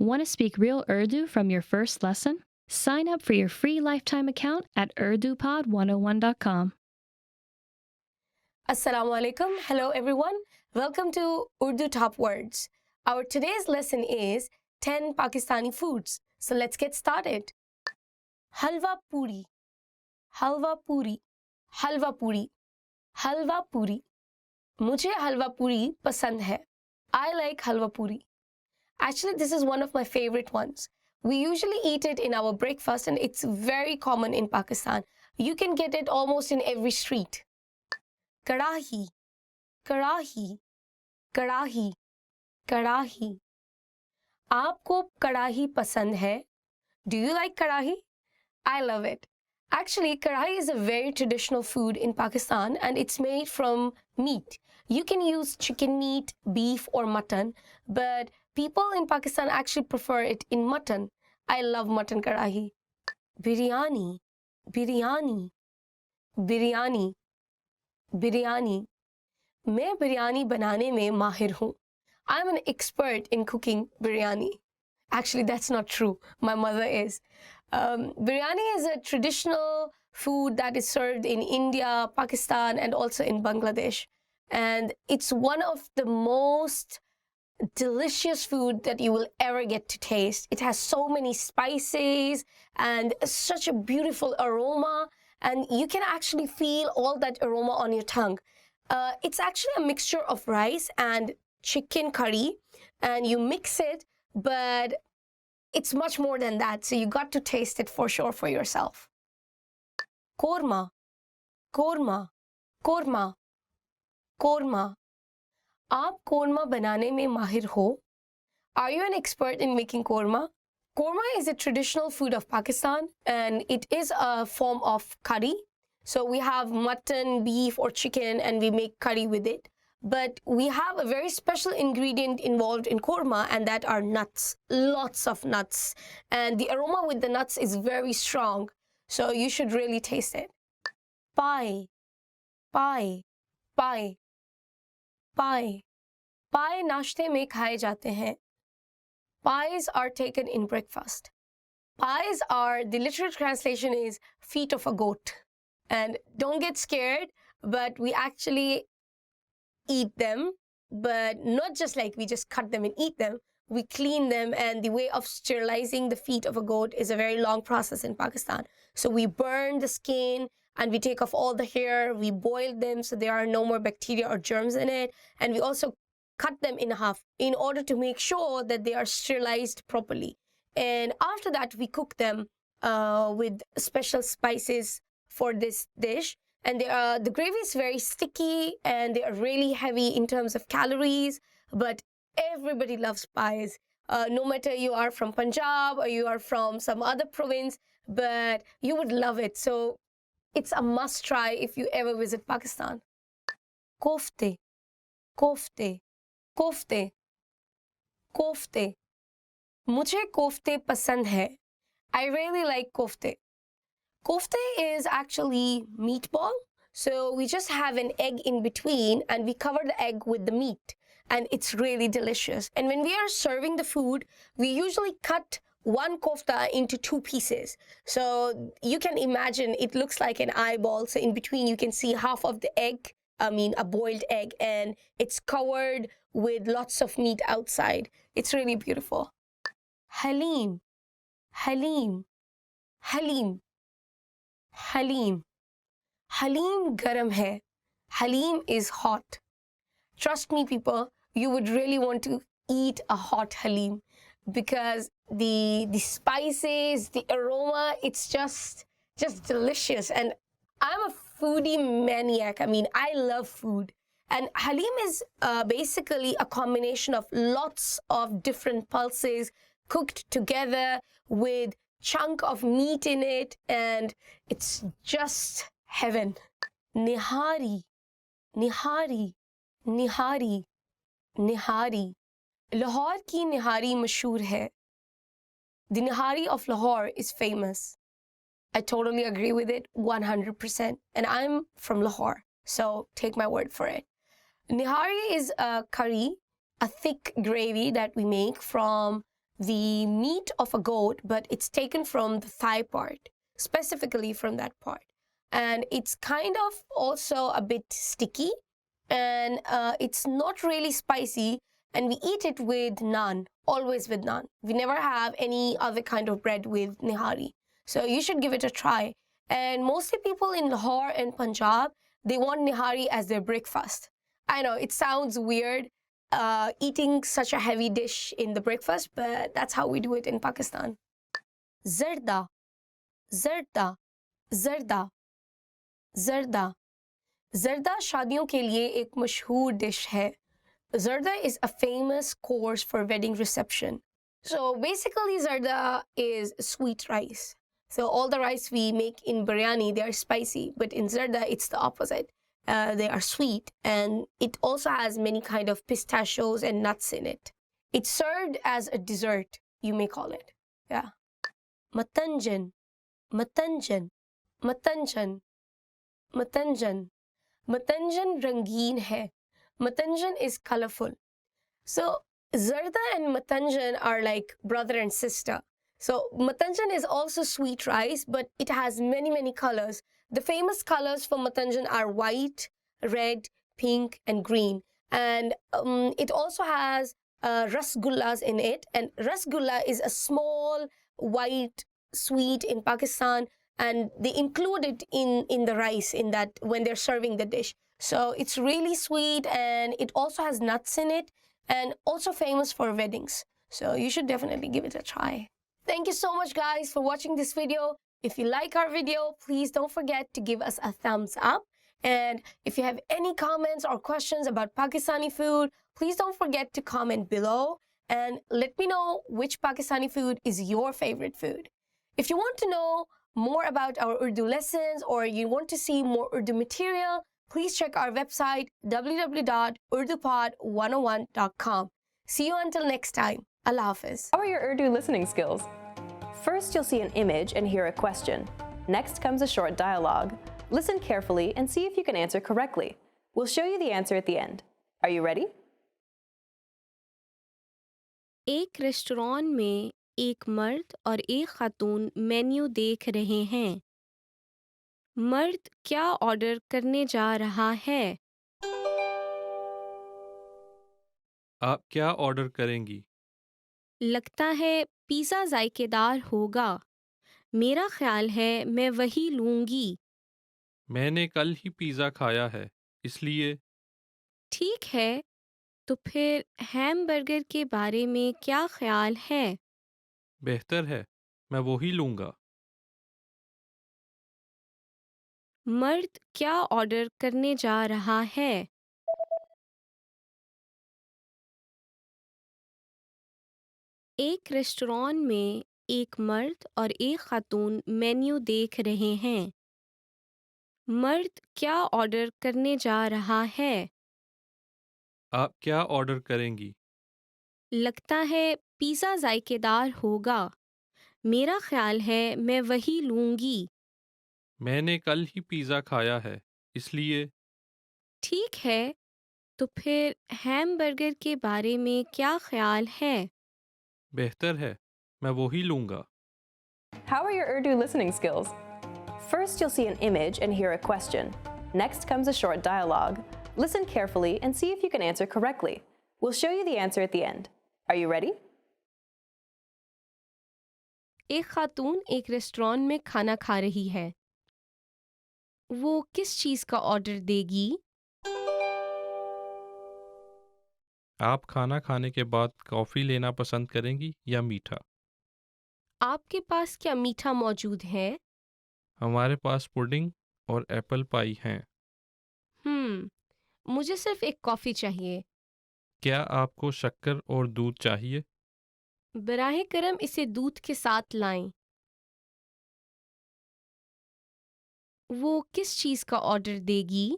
Want to speak real Urdu from your first lesson? Sign up for your free lifetime account at urdupod101.com. Assalamu alaikum. Hello everyone. Welcome to Urdu Top Words. Our today's lesson is 10 Pakistani foods. So let's get started. Halwa puri. Halwa puri. Halwa puri. Halwa puri. मुझे हलवा पूरी पसंद है. I like halwa puri. Actually, this is one of my favorite ones. We usually eat it in our breakfast and it's very common in Pakistan. You can get it almost in every street. Kadahi. Kadahi. Kadahi. Kadahi. आपको कड़ाही पसंद है? Do you like kadahi? I love it. Actually, kadahi is a very traditional food in Pakistan and it's made from meat. You can use chicken meat, beef or mutton, but people in Pakistan actually prefer it in mutton. I love mutton kadahi. Biryani, biryani, biryani, biryani. मैं बिरयानी बनाने में माहिर हूँ. I'm an expert in cooking biryani. Actually, that's not true. My mother is. Biryani is a traditional food that is served in India, Pakistan, and also in Bangladesh. And it's one of the most delicious food that you will ever get to taste. It has so many spices and such a beautiful aroma, and you can actually feel all that aroma on your tongue. It's actually a mixture of rice and chicken curry, and you mix it, but it's much more than that, so you got to taste it for sure for yourself. Korma, korma, korma, korma. आप korma बनाने में माहिर हो? Are you an expert in making korma? Korma is a traditional food of Pakistan and it is a form of curry. So we have mutton, beef or chicken and we make curry with it. But we have a very special ingredient involved in korma and that are nuts, lots of nuts. And the aroma with the nuts is very strong. So you should really taste it. Pie, pie, pie, pie. Pie नाश्ते में खाए जाते हैं. Pies are taken in breakfast. Pies are, the literal translation is feet of a goat. And don't get scared, but we actually eat them, but not just like we just cut them and eat them. We clean them, and the way of sterilizing the feet of a goat is a very long process in Pakistan. So we burn the skin and we take off all the hair, we boil them so there are no more bacteria or germs in it, and we also cut them in half in order to make sure that they are sterilized properly. And after that, we cook them with special spices for this dish. And the gravy is very sticky and they are really heavy in terms of calories, but everybody loves pies. No matter you are from Punjab or you are from some other province, but you would love it. So it's a must try if you ever visit Pakistan. Kofte, kofte, kofte, kofte. मुझे कोफ्ते पसंद है. I really like kofte. Kofte is actually meatball. So we just have an egg in between and we cover the egg with the meat. And it's really delicious. And when we are serving the food, we usually cut one kofta into two pieces. So you can imagine it looks like an eyeball. So in between you can see half of the egg, a boiled egg, and it's covered with lots of meat outside. It's really beautiful. Halim, halim, halim, halim. Halim garam hai. Halim is hot. Trust me, people, you would really want to eat a hot halim because the spices, the aroma, it's just delicious. And I'm a foodie maniac. I love food. And halim is basically a combination of lots of different pulses cooked together with chunk of meat in it, and it's just heaven. Nihari, nihari, nihari, nihari. Lahore ki nihari mashhoor hai. The nihari of Lahore is famous. I totally agree with it 100%. And I'm from Lahore, so take my word for it. Nihari is a curry, a thick gravy that we make from the meat of a goat, but it's taken from the thigh part, specifically from that part. And it's kind of also a bit sticky, and it's not really spicy. And we eat it with naan, always with naan. We never have any other kind of bread with nihari. So you should give it a try. And mostly people in Lahore and Punjab, they want nihari as their breakfast. I know it sounds weird, eating such a heavy dish in the breakfast, but that's how we do it in Pakistan. Zarda, zarda, zarda, zarda. Zarda शादियों के लिए एक मशहूर dish है. Zarda is a famous course for wedding reception. So basically, zarda is sweet rice. So all the rice we make in biryani, they are spicy, but in zarda, it's the opposite. They are sweet, and it also has many kind of pistachios and nuts in it. It's served as a dessert, you may call it. Yeah. Matanjan, matanjan, matanjan, matanjan. Matanjan rangeen hai. Matanjan is colorful. So zarda and matanjan are like brother and sister. So matanjan is also sweet rice, but it has many, many colors. The famous colors for matanjan are white, red, pink, and green. And it also has rasgullas in it. And rasgulla is a small white sweet in Pakistan, and they include it in the rice in that when they're serving the dish. So it's really sweet, and it also has nuts in it, and also famous for weddings. So you should definitely give it a try. Thank you so much, guys, for watching this video. If you like our video, please don't forget to give us a thumbs up. And if you have any comments or questions about Pakistani food, please don't forget to comment below and let me know which Pakistani food is your favorite food. If you want to know more about our Urdu lessons, or you want to see more Urdu material, please check our website www.urdupod101.com. See you until next time. Allah Hafiz. How are your Urdu listening skills? First, you'll see an image and hear a question. Next comes a short dialogue. Listen carefully and see if you can answer correctly. We'll show you the answer at the end. Are you ready? एक restaurant में एक मर्द और एक खातून menu देख रहे हैं। मर्द क्या ऑर्डर करने जा रहा है? आप क्या ऑर्डर करेंगी? लगता है पिज़्ज़ा जायकेदार होगा। मेरा ख्याल है मैं वही लूँगी। मैंने कल ही पिज़्ज़ा खाया है, इसलिए ठीक है, तो फिर हैमबर्गर के बारे में क्या ख्याल है? बेहतर है, मैं वो ही लूँगा। मर्द क्या ऑर्डर करने जा रहा है? एक रेस्टोरेंट में एक मर्द और एक खातून मेन्यू देख रहे हैं। मर्द क्या ऑर्डर करने जा रहा है? आप क्या ऑर्डर करेंगी? लगता है पिज़्ज़ा जायकेदार होगा। मेरा ख्याल है मैं वही लूँगी। मैंने कल ही पिज़्ज़ा खाया है, इसलिए ठीक है, तो फिर हैमबर्गर के बारे में क्या ख्याल है? बेहतर है, मैं वो ही लूँगा। How are your Urdu listening skills? First, you'll see an image and hear a question. Next comes a short dialogue. Listen carefully and see if you can answer correctly. We'll show you the answer at the end. Are you ready? एक खातून एक restaurant में खाना खा रही है। वो किस चीज़ का ऑर्डर देगी? आप खाना खाने के बाद कॉफ़ी लेना पसंद करेंगी या मीठा? आपके पास क्या मीठा मौजूद है? हमारे पास पुडिंग और एप्पल पाई हैं। मुझे सिर्फ एक कॉफ़ी चाहिए। क्या आपको शक्कर और दूध चाहिए? बराहे करम इसे दूध के साथ लाएं। वो किस चीज़ का ऑर्डर देगी?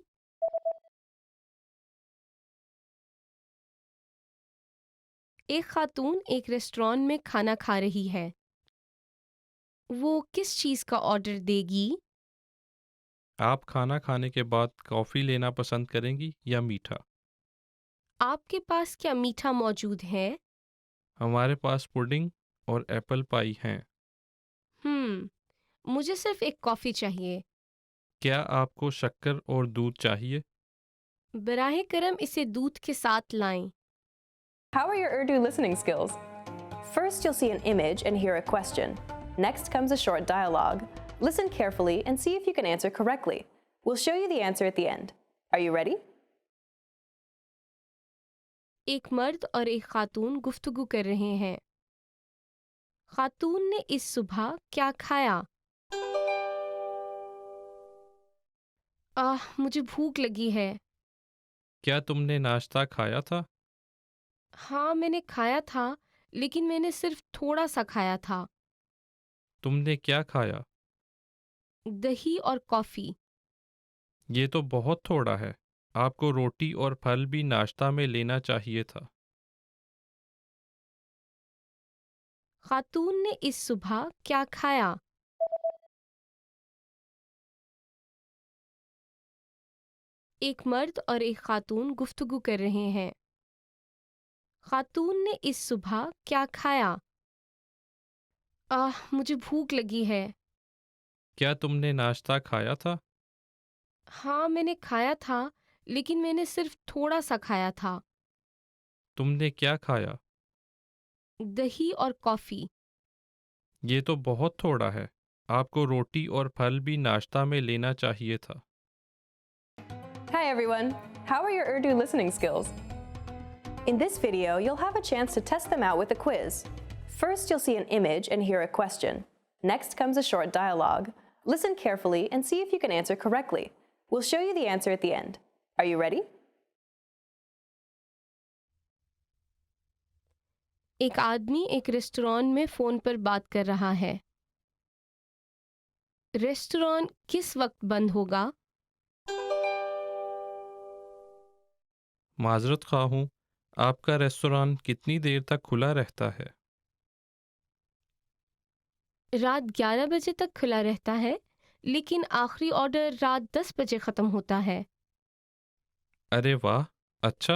एक खातून एक रेस्टोरेंट में खाना खा रही है। वो किस चीज़ का ऑर्डर देगी? आप खाना खाने के बाद कॉफ़ी लेना पसंद करेंगी या मीठा? आपके पास क्या मीठा मौजूद है? ہمارے پاس پوڈنگ اور ایپل پائی ہیں۔ مجھے صرف ایک کافی چاہیے۔ کیا آپ کو شکر اور دودھ چاہیے؟ براہ کرم اسے دودھ کے ساتھ لائیں۔ How are your Urdu listening skills? First, you'll see an image and hear a question. Next comes a short dialogue. Listen carefully and see if you can answer correctly. We'll show you the answer at the end. Are you ready? ایک مرد اور ایک خاتون گفتگو کر رہے ہیں۔ خاتون نے اس صبح کیا کھایا؟ مجھے بھوک لگی ہے۔ کیا تم نے ناشتہ کھایا تھا؟ ہاں میں نے کھایا تھا لیکن میں نے صرف تھوڑا سا کھایا تھا۔ تم نے کیا کھایا؟ دہی اور کافی۔ یہ تو بہت تھوڑا ہے۔ آپ کو روٹی اور پھل بھی ناشتہ میں لینا چاہیے تھا۔ خاتون نے اس صبح کیا کھایا؟ ایک مرد اور ایک خاتون گفتگو کر رہے ہیں۔ خاتون نے اس صبح کیا کھایا؟ مجھے بھوک لگی ہے۔ کیا تم نے ناشتہ کھایا تھا؟ ہاں میں نے کھایا تھا لیکن میں نے صرف تھوڑا سا کھایا تھا۔ تم نے کیا کھایا؟ دہی اور کافی۔ یہ تو بہت تھوڑا ہے۔ آپ کو روٹی اور پھل بھی ناشتہ میں لینا چاہیے تھا۔ Hi everyone! How are your Urdu listening skills? In this video, you'll have a chance to test them out with a quiz. First, you'll see an image and hear a question. Next comes a short dialogue. Listen carefully and see if you can answer correctly. We'll show you the answer at the end. Are you ready? ایک آدمی ایک restaurant میں phone پر بات کر رہا ہے۔ Restaurant کس وقت بند ہوگا؟ معذرت خواہ ہوں، آپ کا ریستوران کتنی دیر تک کھلا رہتا ہے؟ رات 11 بجے تک کھلا رہتا ہے لیکن آخری آرڈر رات 10 بجے ختم ہوتا ہے۔ ارے واہ، اچھا۔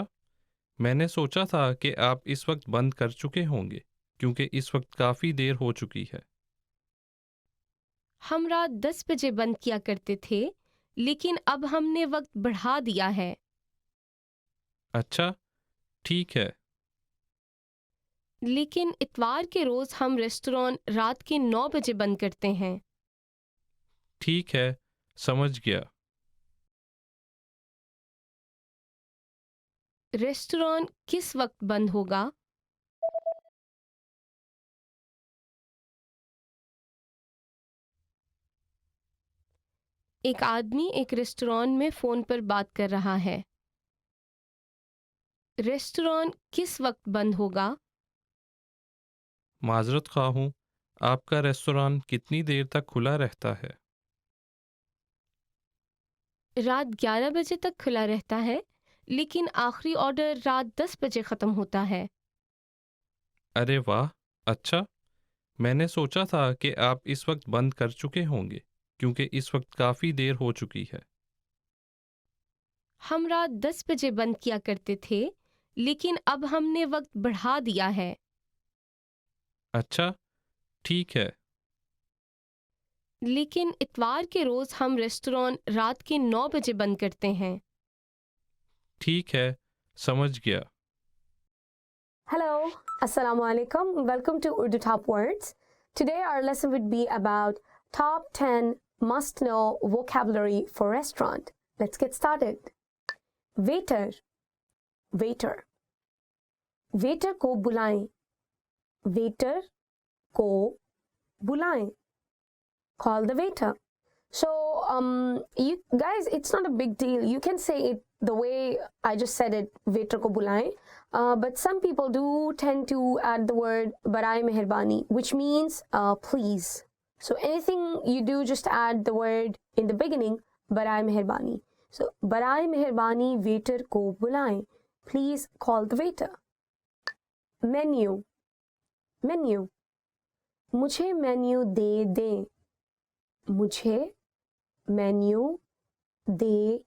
میں نے سوچا تھا کہ آپ اس وقت بند کر چکے ہوں گے کیونکہ اس وقت کافی دیر ہو چکی ہے۔ ہم رات 10 بجے بند کیا کرتے تھے لیکن اب ہم نے وقت بڑھا دیا ہے۔ اچھا، ٹھیک ہے۔ لیکن اتوار کے روز ہم ریسٹوران رات کے 9 بجے بند کرتے ہیں۔ ٹھیک ہے، سمجھ گیا۔ ریسٹوران کس وقت بند ہوگا؟ ایک آدمی ایک ریسٹوران میں فون پر بات کر رہا ہے۔ ریسٹوران کس وقت بند ہوگا؟ معذرت خواہ ہوں، آپ کا ریستوران کتنی دیر تک کھلا رہتا ہے؟ رات 11 بجے تک کھلا رہتا ہے لیکن آخری آرڈر رات 10 بجے ختم ہوتا ہے۔ ارے واہ، اچھا۔ میں نے سوچا تھا کہ آپ اس وقت بند کر چکے ہوں گے کیونکہ اس وقت کافی دیر ہو چکی ہے۔ ہم رات 10 بجے بند کیا کرتے تھے لیکن اب ہم نے وقت بڑھا دیا ہے۔ اچھا، ٹھیک ہے۔ لیکن اتوار کے روز ہم ریسٹوران رات کے 9 بجے بند کرتے ہیں۔ ٹھیک ہے، سمجھ گیا۔ Hello, Assalamu alaikum. Welcome to Urdu Top Words. Today our lesson would be about top 10 must-know vocabulary for restaurant. Let's get started. Waiter, waiter. Waiter کو بلائیں. Waiter کو بلائیں. Call the waiter. So, you guys, it's not a big deal. You can say it the way I just said it, waiter ko bulaye. But some people do tend to add the word baraye meherbani, which means please. So anything you do, just add the word in the beginning, baraye meherbani. So baraye meherbani waiter ko bulaye. Please call the waiter. Menu, menu. مجھے menu دے دیں. مجھے menu دے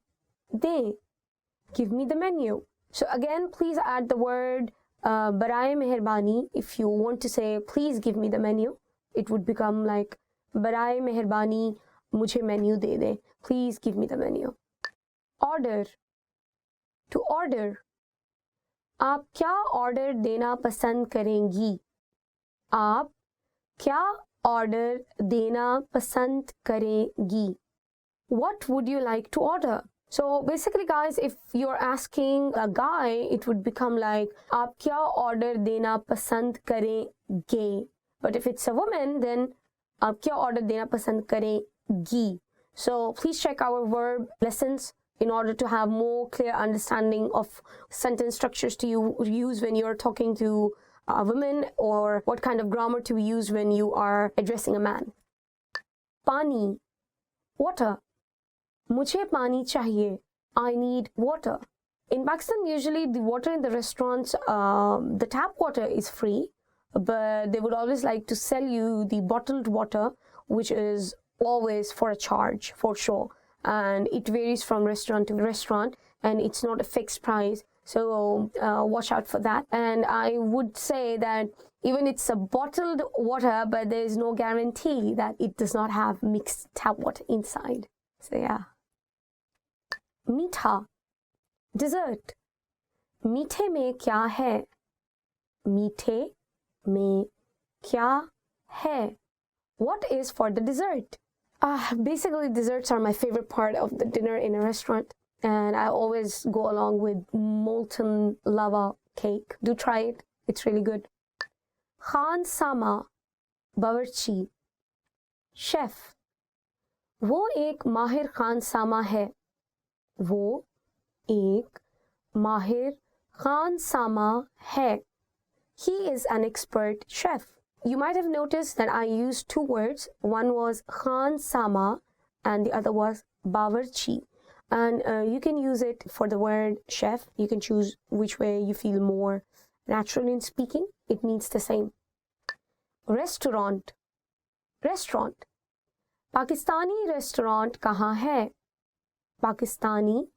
دیں. Give me the menu. So again, please add the word Baraye meherbani, if you want to say please give me the menu, it would become like Baraye meherbani mujhe menu de de. Please give me the menu. Order. To order. आप क्या order देना पसंद करेंगी? आप क्या order देना पसंद करेंगी? What would you like to order? So basically guys, if you're asking a guy, it would become like आप क्या ऑर्डर देना पसंद करेंगे? But if it's a woman, then आप क्या ऑर्डर देना पसंद करेंगी? So please check our verb lessons in order to have more clear understanding of sentence structures to use when you're talking to a woman, or what kind of grammar to use when you are addressing a man. Pani, water. Mujhe pani chahiye. I need water. In Pakistan, usually the water in the restaurants, the tap water is free, but they would always like to sell you the bottled water, which is always for a charge, for sure. And it varies from restaurant to restaurant, and it's not a fixed price. So watch out for that. And I would say that even it's a bottled water, but there is no guarantee that it does not have mixed tap water inside. So yeah. Meetha, dessert. Meethe mein kya hai? Meethe mein kya hai? What is for the dessert? Basically, desserts are my favorite part of the dinner in a restaurant, and I always go along with molten lava cake. Do try it, it's really good. Khan Sama, bawarchi, chef. वो एक माहिर खान सामा है. वो एक माहिर खान सामा है. He is an expert chef. You might have noticed that I used two words. One was Khan Sama and the other was Bawarchi. And you can use it for the word chef. You can choose which way you feel more natural in speaking. It means the same. Restaurant. Restaurant. Pakistani restaurant kahan hai? Pakistani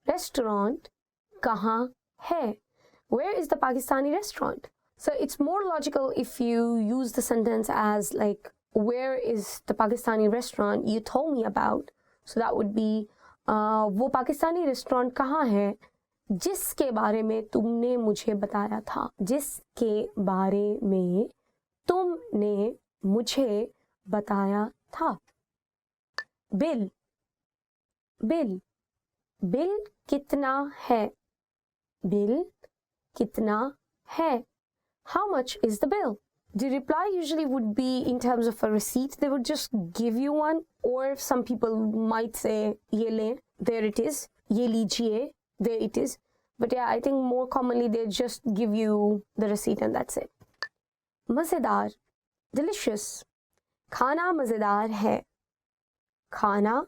restaurant kahan hai? Where is the Pakistani restaurant? So it's more logical if you use the sentence as like, where is the Pakistani restaurant you told me about? So that would be, वो Pakistani restaurant कहाँ है जिसके बारे में तुमने मुझे बताया था. जिसके बारे में तुमने मुझे बताया था. बिल. बिल. बिल कितना है? बिल कितना है? How much is the bill? The reply usually would be in terms of a receipt. They would just give you one, or some people might say ye le, there it is, ye lijiye, there it is. But yeah, I think more commonly they just give you the receipt and that's it. Mazedar, delicious. Khana mazedar hai. Khana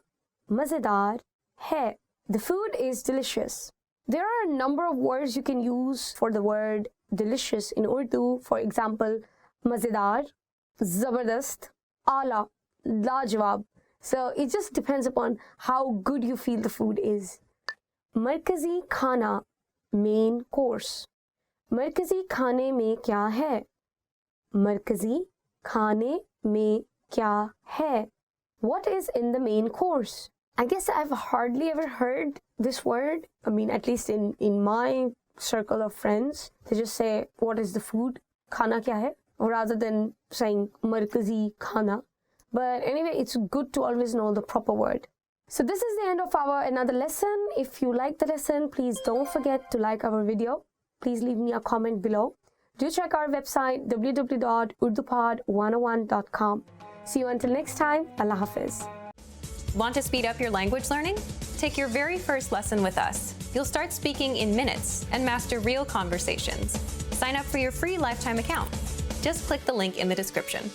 mazedar hai. The food is delicious. There are a number of words you can use for the word delicious in Urdu. For example, mazedar, zabardast, ala, lajwab. So it just depends upon how good you feel the food is. Markazi khana, main course. Markazi khane mein kya hai? Markazi khane mein kya hai? What is in the main course? I guess I've hardly ever heard this word. I mean, at least in my circle of friends, they just say, what is the food? Khana kya hai? Rather than saying markazi khana. But anyway, it's good to always know the proper word. So this is the end of our another lesson. If you like the lesson, please don't forget to like our video. Please leave me a comment below. Do check our website www.urdupod101.com. See you until next time. Allah Hafiz. Want to speed up your language learning? Take your very first lesson with us. You'll start speaking in minutes and master real conversations. Sign up for your free lifetime account. Just click the link in the description.